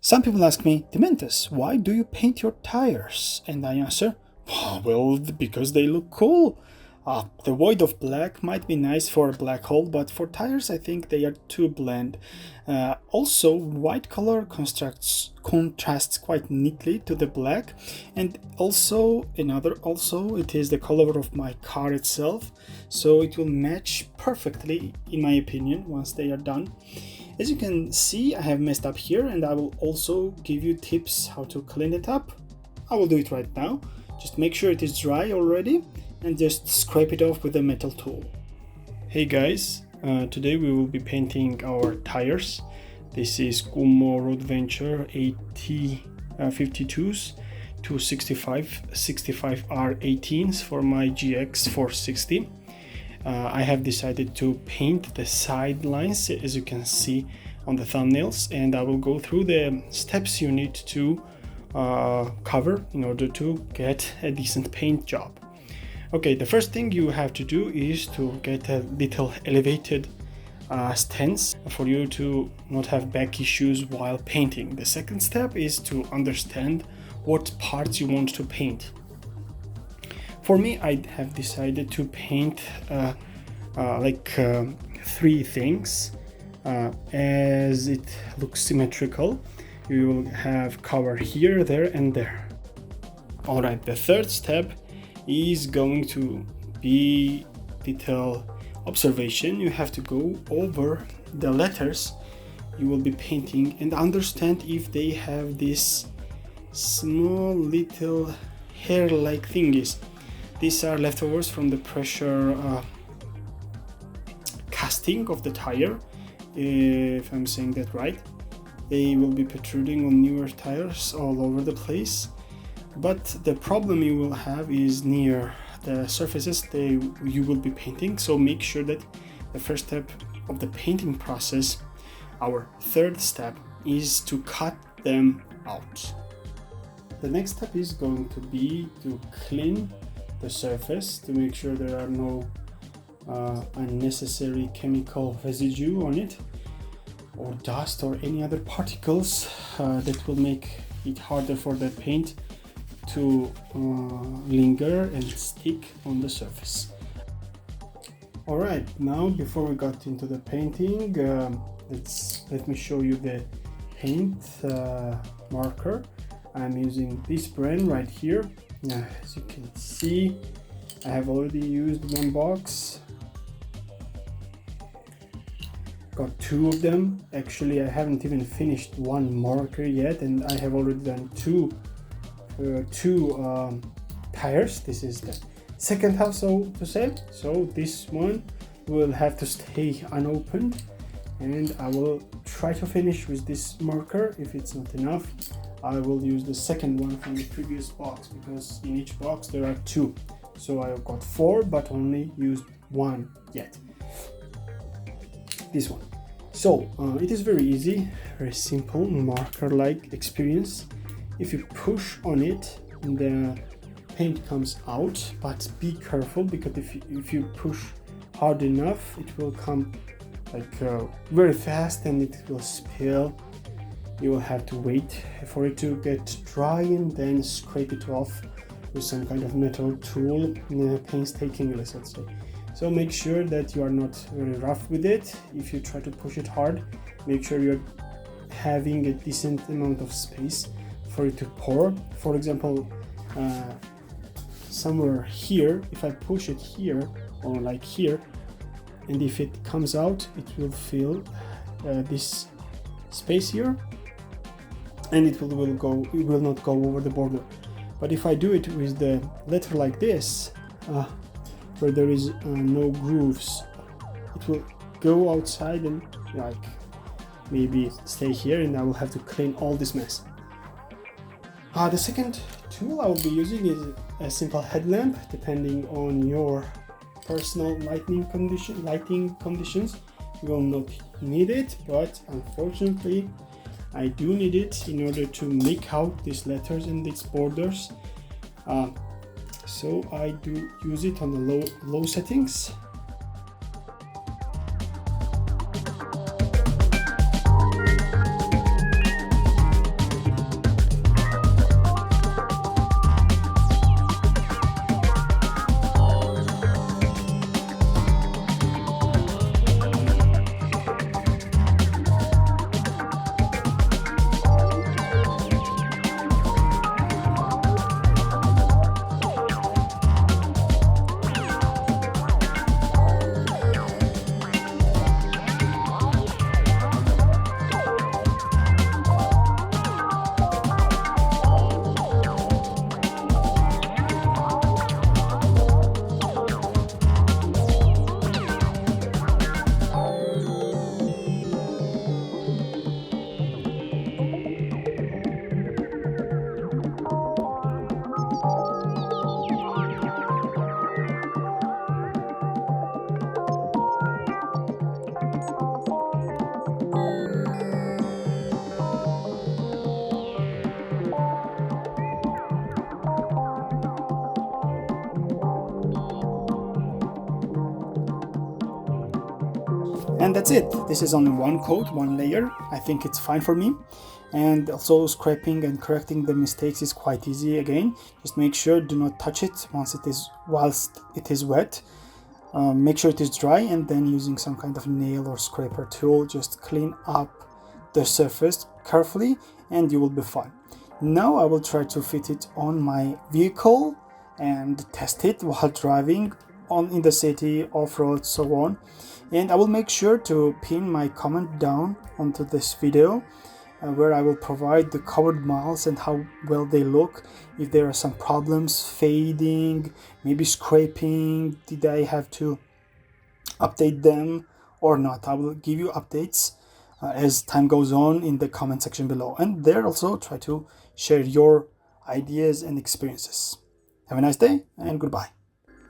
Some people ask me, Dementus, why do you paint your tires? And I answer, well, because they look cool. The void of black might be nice for a black hole, but for tires I think they are too bland. Also, white color contrasts quite neatly to the black, and also it is the color of my car itself, so it will match perfectly in my opinion once they are done. As you can see, I have messed up here, and I will also give you tips how to clean it up. I will do it right now. Just make sure it is dry already and just scrape it off with a metal tool. Hey guys, today we will be painting our tires. This is Kumho Roadventure AT52s 265R18s for my GX 460. I have decided to paint the side lines as you can see on the thumbnails, and I will go through the steps you need to cover in order to get a decent paint job. Okay, the first thing you have to do is to get a little elevated stance for you to not have back issues while painting. The second step is to understand what parts you want to paint. For me, I have decided to paint three things as it looks symmetrical. You will have cover here, there, and there. Alright, the third step is going to be detail observation. You have to go over the letters you will be painting and understand if they have this small little hair-like thingies. These are leftovers from the pressure casting of the tire, if I'm saying that right. They will be protruding on newer tires all over the place, but the problem you will have is near the surfaces you will be painting. So make sure that the first step of the painting process, our third step, is to cut them out. The next step is going to be to clean the surface to make sure there are no unnecessary chemical residue on it, or dust or any other particles that will make it harder for the paint to linger and stick on the surface. Alright, now before we got into the painting, let me show you the paint marker. I'm using this brand right here. As you can see, I have already used one box. Got two of them. Actually, I haven't even finished one marker yet, and I have already done two tires. This is the second half, so to say. So this one will have to stay unopened, and I will try to finish with this marker. If it's not enough, I will use the second one from the previous box, because in each box there are two. So I got four, but only used one yet. This one. So it is very easy, very simple marker-like experience. If you push on it, the paint comes out, but be careful, because if you push hard enough, it will come very fast and it will spill. You will have to wait for it to get dry and then scrape it off with some kind of metal tool, painstakingly, let's say. So make sure that you are not very rough with it. If you try to push it hard, make sure you're having a decent amount of space for it to pour. For example, somewhere here, if I push it here or like here, and if it comes out, it will fill this space here, and it will not go over the border. But if I do it with the letter like this, where there is no grooves, it will go outside and maybe stay here, and I will have to clean all this mess. The second tool I will be using is a simple headlamp. Depending on your personal lighting conditions, you will not need it, but unfortunately I do need it in order to make out these letters and these borders. So I do use it on the low settings. And that's it. This is only one coat, one layer. I think it's fine for me. And also scraping and correcting the mistakes is quite easy. Again, just make sure do not touch it whilst it is wet. Make sure it is dry, and then using some kind of nail or scraper tool, just clean up the surface carefully and you will be fine. Now I will try to fit it on my vehicle and test it while driving in the city, off-road, so on. And I will make sure to pin my comment down onto this video where I will provide the covered miles and how well they look, if there are some problems, fading, maybe scraping, did I have to update them or not. I will give you updates as time goes on in the comment section below, and there also try to share your ideas and experiences. Have a nice day and goodbye.